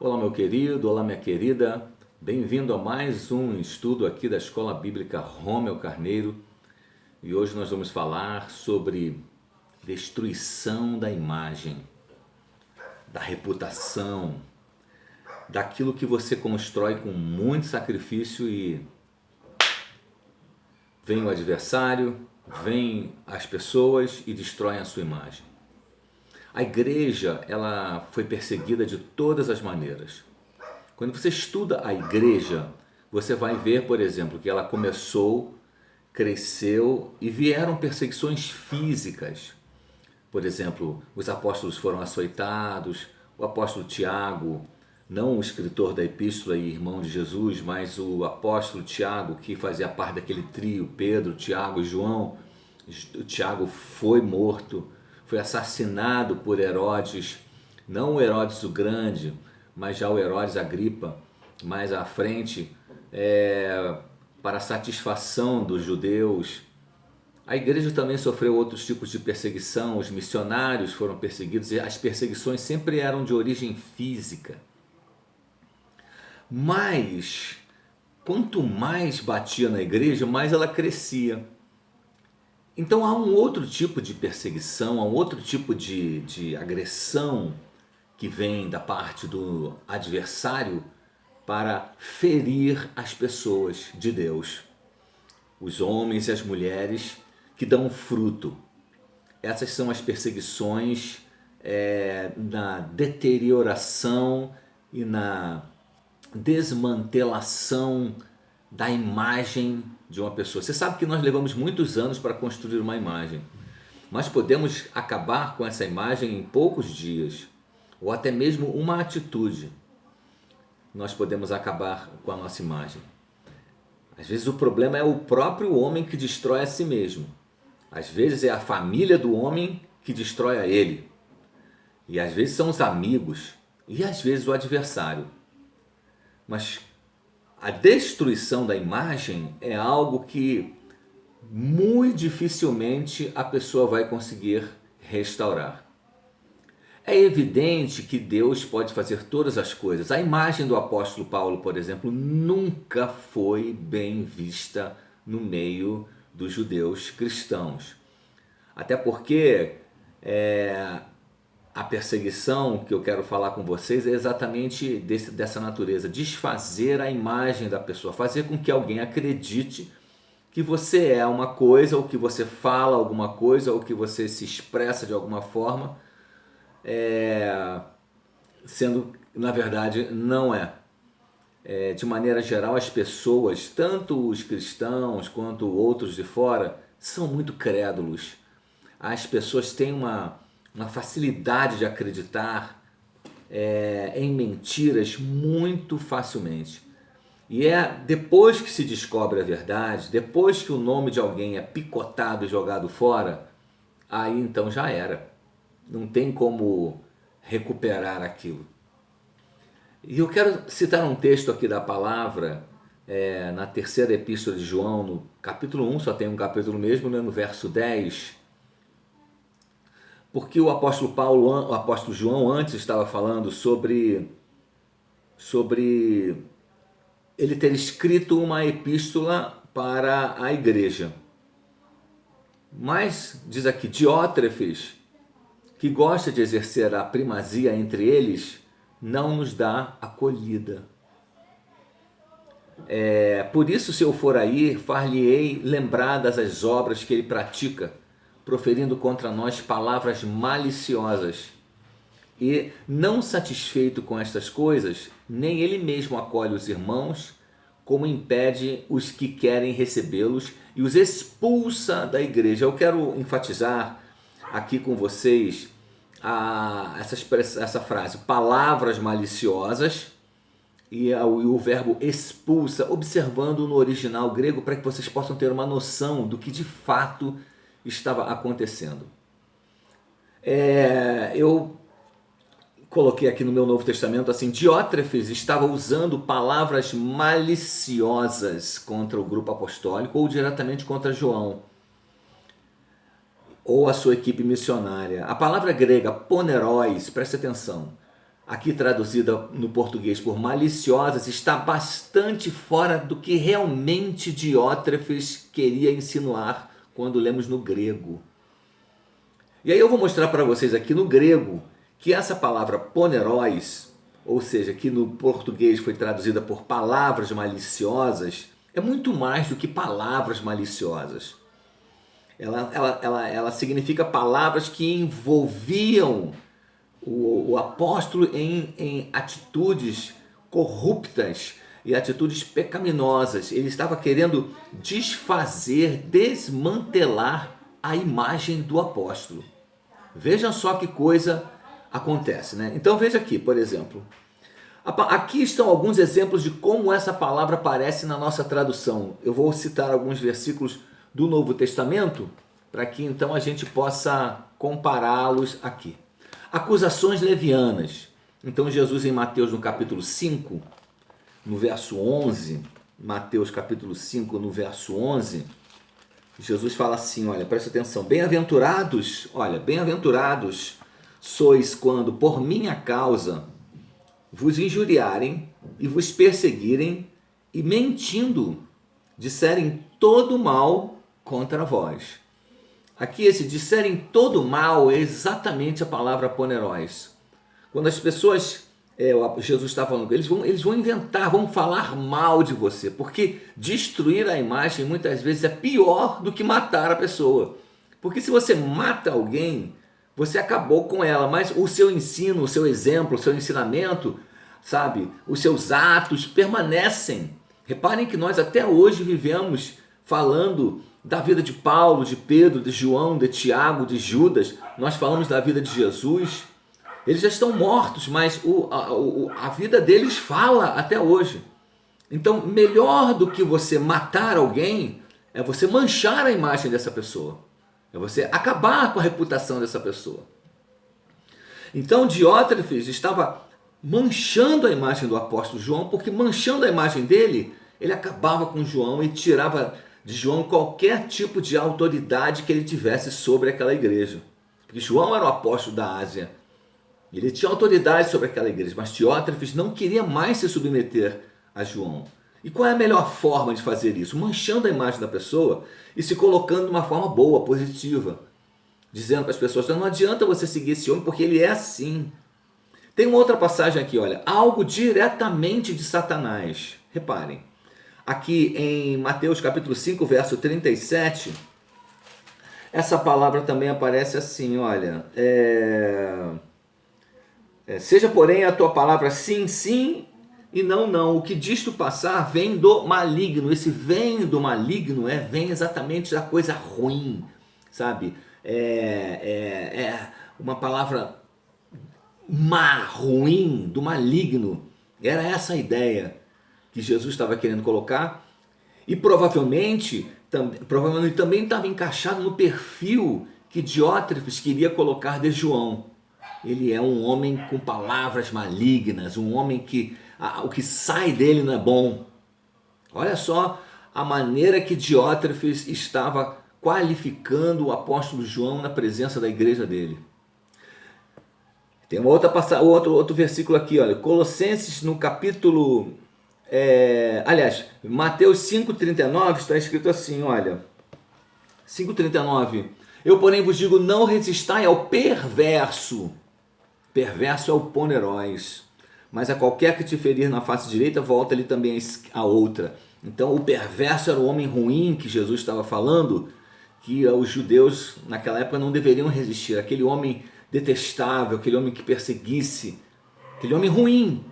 Olá, meu querido, olá, minha querida. Bem-vindo a mais um estudo aqui da Escola Bíblica Romeu Carneiro. E hoje nós vamos falar sobre destruição da imagem, da reputação, daquilo que você constrói com muito sacrifício e vem o adversário, vem as pessoas e destroem a sua imagem. A igreja, ela foi perseguida de todas as maneiras. Quando você estuda a igreja, você vai ver, por exemplo, que ela começou, cresceu e vieram perseguições físicas. Por exemplo, os apóstolos foram açoitados, o apóstolo Tiago, não o escritor da epístola e irmão de Jesus, mas o apóstolo Tiago, que fazia parte daquele trio, Pedro, Tiago e João. O Tiago foi morto, foi assassinado por Herodes, não o Herodes o Grande, mas já o Herodes Agripa, mais à frente, para a satisfação dos judeus. A igreja também sofreu outros tipos de perseguição, os missionários foram perseguidos e as perseguições sempre eram de origem física. Mas, quanto mais batia na igreja, mais ela crescia. Então há um outro tipo de perseguição, há um outro tipo de agressão que vem da parte do adversário para ferir as pessoas de Deus, os homens e as mulheres que dão fruto. Essas são as perseguições na deterioração e na desmantelação da imagem de uma pessoa. Você sabe que nós levamos muitos anos para construir uma imagem, mas podemos acabar com essa imagem em poucos dias, ou até mesmo uma atitude. Nós podemos acabar com a nossa imagem. Às vezes o problema é o próprio homem que destrói a si mesmo. Às vezes é a família do homem que destrói a ele. E às vezes são os amigos. E às vezes o adversário. Mas a destruição da imagem é algo que muito dificilmente a pessoa vai conseguir restaurar. É evidente que Deus pode fazer todas as coisas. A imagem do apóstolo Paulo, por exemplo, nunca foi bem vista no meio dos judeus cristãos. Até porque a perseguição que eu quero falar com vocês é exatamente dessa natureza. Desfazer a imagem da pessoa, fazer com que alguém acredite que você é uma coisa, ou que você fala alguma coisa, ou que você se expressa de alguma forma, sendo na verdade não é. De maneira geral, as pessoas, tanto os cristãos quanto outros de fora, são muito crédulos. As pessoas têm uma facilidade de acreditar em mentiras muito facilmente. E é depois que se descobre a verdade, depois que o nome de alguém é picotado e jogado fora, aí então já era. Não tem como recuperar aquilo. E eu quero citar um texto aqui da palavra, na terceira epístola de João, no capítulo 1, só tem um capítulo mesmo, né, no verso 10, porque o apóstolo João antes estava falando sobre ele ter escrito uma epístola para a igreja. Mas, diz aqui, Diótrefes, que gosta de exercer a primazia entre eles, não nos dá acolhida. Por isso, se eu for aí, far-lhe-ei lembradas as obras que ele pratica, proferindo contra nós palavras maliciosas. E, não satisfeito com estas coisas, nem ele mesmo acolhe os irmãos, como impede os que querem recebê-los e os expulsa da igreja. Eu quero enfatizar aqui com vocês essa frase, palavras maliciosas, e o verbo expulsa, observando no original grego, para que vocês possam ter uma noção do que de fato estava acontecendo. Eu coloquei aqui no meu Novo Testamento assim: Diótrefes estava usando palavras maliciosas contra o grupo apostólico ou diretamente contra João ou a sua equipe missionária. A palavra grega poneróis, preste atenção, aqui traduzida no português por maliciosas, está bastante fora do que realmente Diótrefes queria insinuar quando lemos no grego. E aí eu vou mostrar para vocês aqui no grego que essa palavra poneróis, ou seja, que no português foi traduzida por palavras maliciosas, é muito mais do que palavras maliciosas. Ela significa palavras que envolviam o apóstolo em atitudes corruptas e atitudes pecaminosas. Ele estava querendo desfazer, desmantelar a imagem do apóstolo. Veja só que coisa acontece, né? Então veja aqui, por exemplo. Aqui estão alguns exemplos de como essa palavra aparece na nossa tradução. Eu vou citar alguns versículos do Novo Testamento para que então a gente possa compará-los aqui. Acusações levianas. Então Jesus em Mateus no capítulo 5, no verso 11, Mateus capítulo 5 no verso 11, Jesus fala assim, olha, presta atenção, bem-aventurados sois quando por minha causa vos injuriarem e vos perseguirem e mentindo disserem todo mal contra vós. Aqui esse disserem todo mal é exatamente a palavra poneróis. Quando as pessoas, Jesus está falando, eles vão inventar, vão falar mal de você, porque destruir a imagem muitas vezes é pior do que matar a pessoa. Porque se você mata alguém, você acabou com ela, mas o seu ensino, o seu exemplo, o seu ensinamento, sabe, os seus atos permanecem. Reparem que nós até hoje vivemos falando da vida de Paulo, de Pedro, de João, de Tiago, de Judas. Nós falamos da vida de Jesus. Eles já estão mortos, mas a vida deles fala até hoje. Então, melhor do que você matar alguém, é você manchar a imagem dessa pessoa. É você acabar com a reputação dessa pessoa. Então, Diótrefes estava manchando a imagem do apóstolo João, porque manchando a imagem dele, ele acabava com João e tirava de João qualquer tipo de autoridade que ele tivesse sobre aquela igreja. Porque João era o apóstolo da Ásia. Ele tinha autoridade sobre aquela igreja, mas Diótrefes não queria mais se submeter a João. E qual é a melhor forma de fazer isso? Manchando a imagem da pessoa e se colocando de uma forma boa, positiva. Dizendo para as pessoas, não adianta você seguir esse homem porque ele é assim. Tem uma outra passagem aqui, olha, algo diretamente de Satanás. Reparem, aqui em Mateus capítulo 5, verso 37, essa palavra também aparece assim, olha, seja porém a tua palavra sim, sim e não, não. O que disto passar vem do maligno. Esse vem do maligno vem exatamente da coisa ruim, sabe? Uma palavra má, ruim, do maligno. Era essa a ideia que Jesus estava querendo colocar. E provavelmente também estava encaixado no perfil que Diótrefes queria colocar de João. Ele é um homem com palavras malignas, um homem que o que sai dele não é bom. Olha só a maneira que Diótrefes estava qualificando o apóstolo João na presença da igreja dele. Tem uma outra passagem, outro versículo aqui, olha, Colossenses no capítulo, Mateus 5,39 está escrito assim, olha, 5,39, eu porém vos digo, não resistai ao perverso é o poneróis, mas a qualquer que te ferir na face direita, volta-lhe também a outra. Então o perverso era o homem ruim que Jesus estava falando, que os judeus naquela época não deveriam resistir, aquele homem detestável, aquele homem que perseguisse, aquele homem ruim.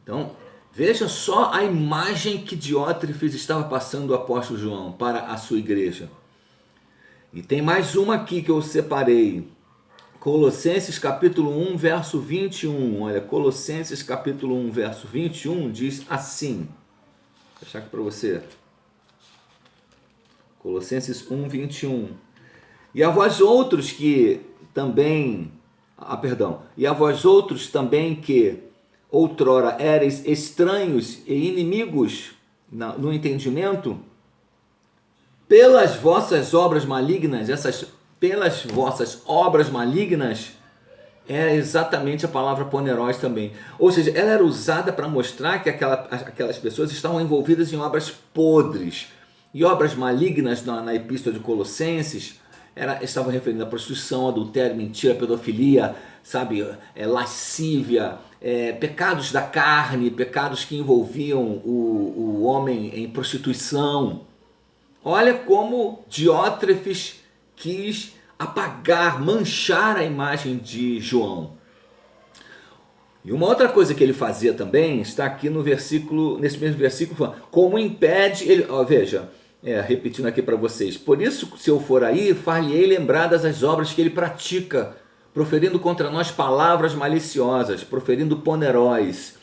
Então veja só a imagem que Diótrefes estava passando do apóstolo João para a sua igreja. E tem mais uma aqui que eu separei, Colossenses capítulo 1, verso 21. Olha, Colossenses capítulo 1, verso 21 diz assim. Vou deixar aqui para você. Colossenses 1, 21. E a vós outros que também, e a vós outros também que outrora erais estranhos e inimigos no entendimento, pelas vossas obras malignas, pelas vossas obras malignas, era exatamente a palavra poneros também. Ou seja, ela era usada para mostrar que aquelas pessoas estavam envolvidas em obras podres. E obras malignas na Epístola de Colossenses estavam referindo a prostituição, adultério, mentira, pedofilia, sabe, lascívia, pecados da carne, pecados que envolviam o homem em prostituição. Olha como Diótrefes quis apagar, manchar a imagem de João. E uma outra coisa que ele fazia também está aqui no versículo, nesse mesmo versículo, como impede ele, veja, repetindo aqui para vocês: por isso, se eu for aí, far-lhe-ei lembradas as obras que ele pratica, proferindo contra nós palavras maliciosas, proferindo poneróis.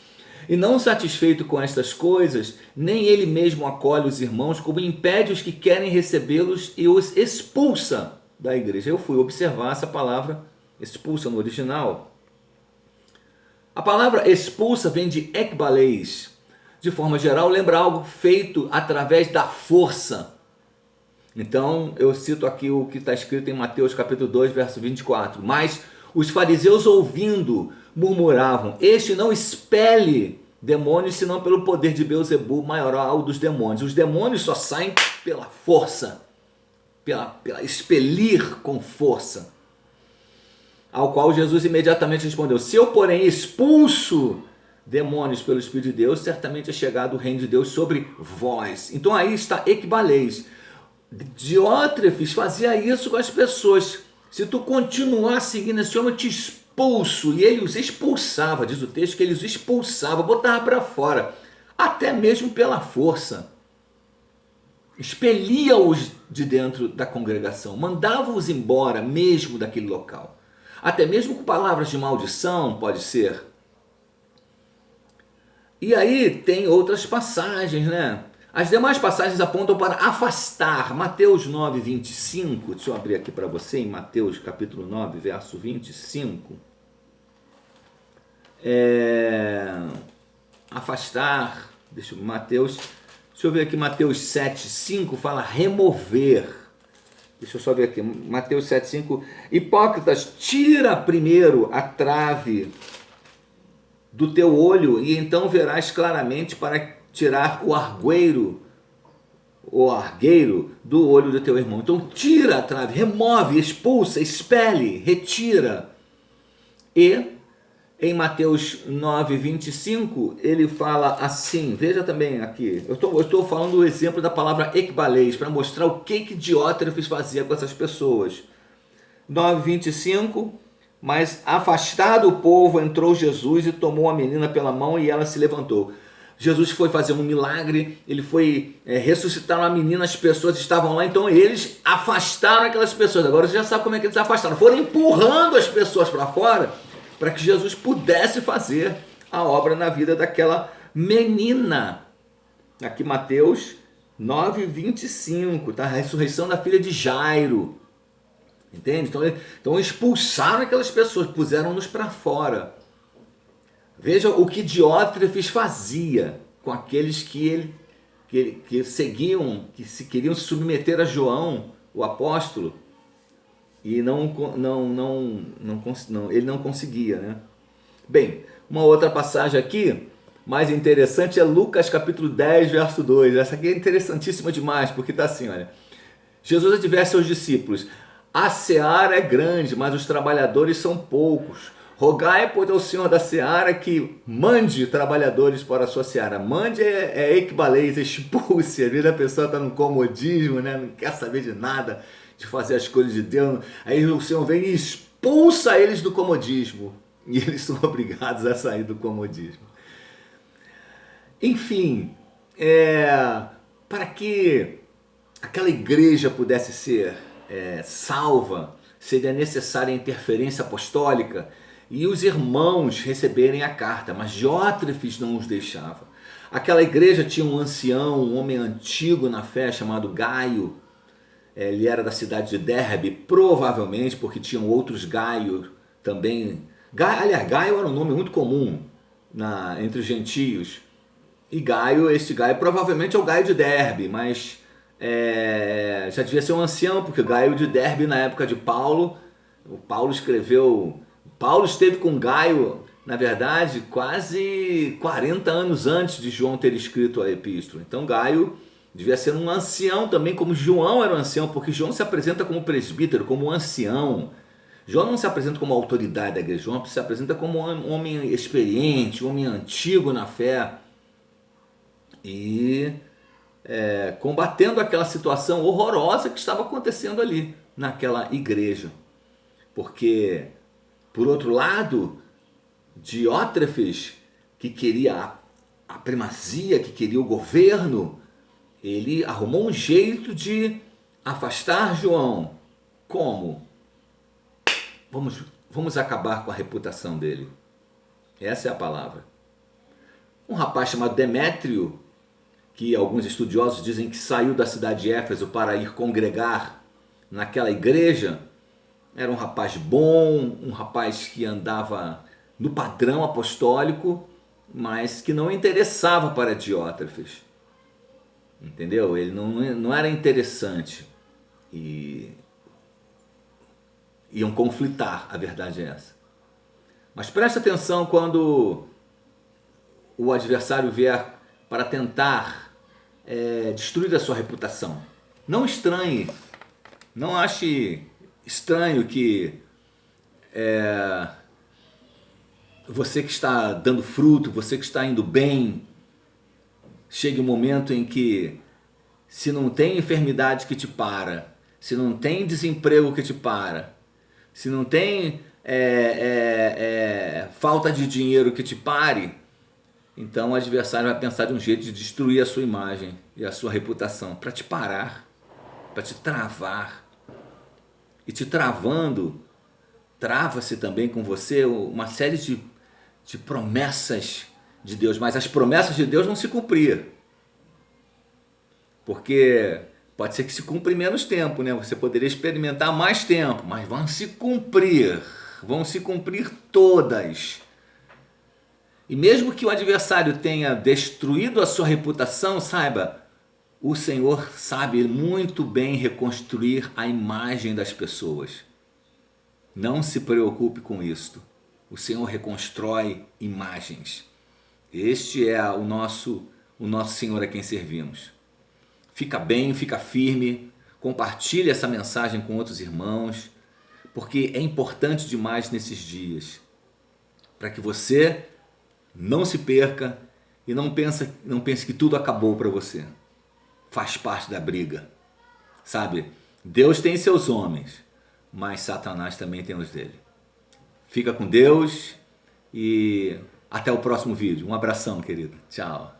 E não satisfeito com estas coisas, nem ele mesmo acolhe os irmãos, como impede os que querem recebê-los e os expulsa da igreja. Eu fui observar essa palavra expulsa no original. A palavra expulsa vem de ekbaleis. De forma geral, lembra algo feito através da força. Então, eu cito aqui o que está escrito em Mateus capítulo 2, verso 24. Mas os fariseus, ouvindo, murmuravam: este não expele demônios, senão pelo poder de Beelzebu, maioral dos demônios. Os demônios só saem pela força, pela expelir com força. Ao qual Jesus imediatamente respondeu: se eu, porém, expulso demônios pelo Espírito de Deus, certamente é chegado o reino de Deus sobre vós. Então aí está ekbaleis. Diótrefes fazia isso com as pessoas. Se tu continuar seguindo esse homem, eu te expulso. E ele os expulsava, diz o texto que ele os expulsava, botava para fora, até mesmo pela força. Expelia-os de dentro da congregação, mandava-os embora mesmo daquele local. Até mesmo com palavras de maldição, pode ser. E aí tem outras passagens, né? As demais passagens apontam para afastar. Mateus 9, 25. Deixa eu abrir aqui para você, em Mateus capítulo 9, verso 25. Afastar. Deixa eu ver aqui, Mateus 7, 5 fala remover. Deixa eu só ver aqui, Mateus 7, 5. Hipócritas, tira primeiro a trave do teu olho, e então verás claramente para tirar o argueiro do olho do teu irmão. Então tira a trave, remove, expulsa, expele, retira. E em Mateus 9, 25, ele fala assim, veja também aqui, eu estou falando o exemplo da palavra ekbaleis, para mostrar o que Diótrefes fazia com essas pessoas. 9, 25... Mas afastado o povo, entrou Jesus e tomou a menina pela mão e ela se levantou. Jesus foi fazer um milagre, ele foi ressuscitar uma menina, as pessoas estavam lá, então eles afastaram aquelas pessoas. Agora você já sabe como é que eles afastaram. Foram empurrando as pessoas para fora para que Jesus pudesse fazer a obra na vida daquela menina. Aqui Mateus 9, 25, tá? A ressurreição da filha de Jairo. Entende? Então expulsaram aquelas pessoas, puseram-nos para fora. Veja o que Diótrefes fazia com aqueles que seguiam, que queriam se submeter a João, o apóstolo, e ele não conseguia, né? Bem, uma outra passagem aqui, mais interessante, é Lucas capítulo 10, verso 2. Essa aqui é interessantíssima demais, porque está assim, olha. Jesus adverte seus discípulos: a seara é grande, mas os trabalhadores são poucos. Rogai, pois, ao Senhor da seara que mande trabalhadores para a sua seara. Mande ekbaleis, expulse. Às vezes a pessoa está no comodismo, né? Não quer saber de nada, de fazer as coisas de Deus. Aí o Senhor vem e expulsa eles do comodismo. E eles são obrigados a sair do comodismo. Enfim, para que aquela igreja pudesse ser salva, seria necessária a interferência apostólica e os irmãos receberem a carta, mas Diótrefes não os deixava. Aquela igreja tinha um ancião, um homem antigo na fé chamado Gaio. Ele era da cidade de Derbe, provavelmente porque tinham outros Gaio também. Aliás, Gaio era um nome muito comum entre os gentios. E este Gaio provavelmente é o Gaio de Derbe, mas já devia ser um ancião, porque Gaio de Derbe, na época de Paulo, Paulo esteve com Gaio, na verdade, quase 40 anos antes de João ter escrito a epístola. Então Gaio devia ser um ancião também, como João era um ancião, porque João se apresenta como presbítero, como um ancião. João não se apresenta como autoridade da igreja, João se apresenta como um homem experiente, um homem antigo na fé. E combatendo aquela situação horrorosa que estava acontecendo ali, naquela igreja. Porque, por outro lado, Diótrefes, que queria a primazia, que queria o governo, ele arrumou um jeito de afastar João. Como? Vamos acabar com a reputação dele. Essa é a palavra. Um rapaz chamado Demétrio, que alguns estudiosos dizem que saiu da cidade de Éfeso para ir congregar naquela igreja, era um rapaz bom, um rapaz que andava no padrão apostólico, mas que não interessava para Diótrefes. Entendeu? Ele não era interessante. E iam conflitar, a verdade é essa. Mas preste atenção quando o adversário vier para tentar destruir a sua reputação. Não estranhe, não ache estranho que você que está dando fruto, você que está indo bem, chegue um momento em que, se não tem enfermidade que te para, se não tem desemprego que te para, se não tem falta de dinheiro que te pare, então o adversário vai pensar de um jeito de destruir a sua imagem e a sua reputação, para te parar, para te travar. E te travando, trava-se também com você uma série de promessas de Deus, mas as promessas de Deus vão se cumprir. Porque pode ser que se cumpra em menos tempo, né? Você poderia experimentar mais tempo, mas vão se cumprir todas. E mesmo que o adversário tenha destruído a sua reputação, saiba, o Senhor sabe muito bem reconstruir a imagem das pessoas. Não se preocupe com isto. O Senhor reconstrói imagens. Este é o nosso Senhor a quem servimos. Fica bem, fica firme, compartilhe essa mensagem com outros irmãos, porque é importante demais nesses dias, para que você não se perca e não pense que tudo acabou para você. Faz parte da briga, sabe? Deus tem seus homens, mas Satanás também tem os dele. Fica com Deus e até o próximo vídeo. Um abração, querido. Tchau.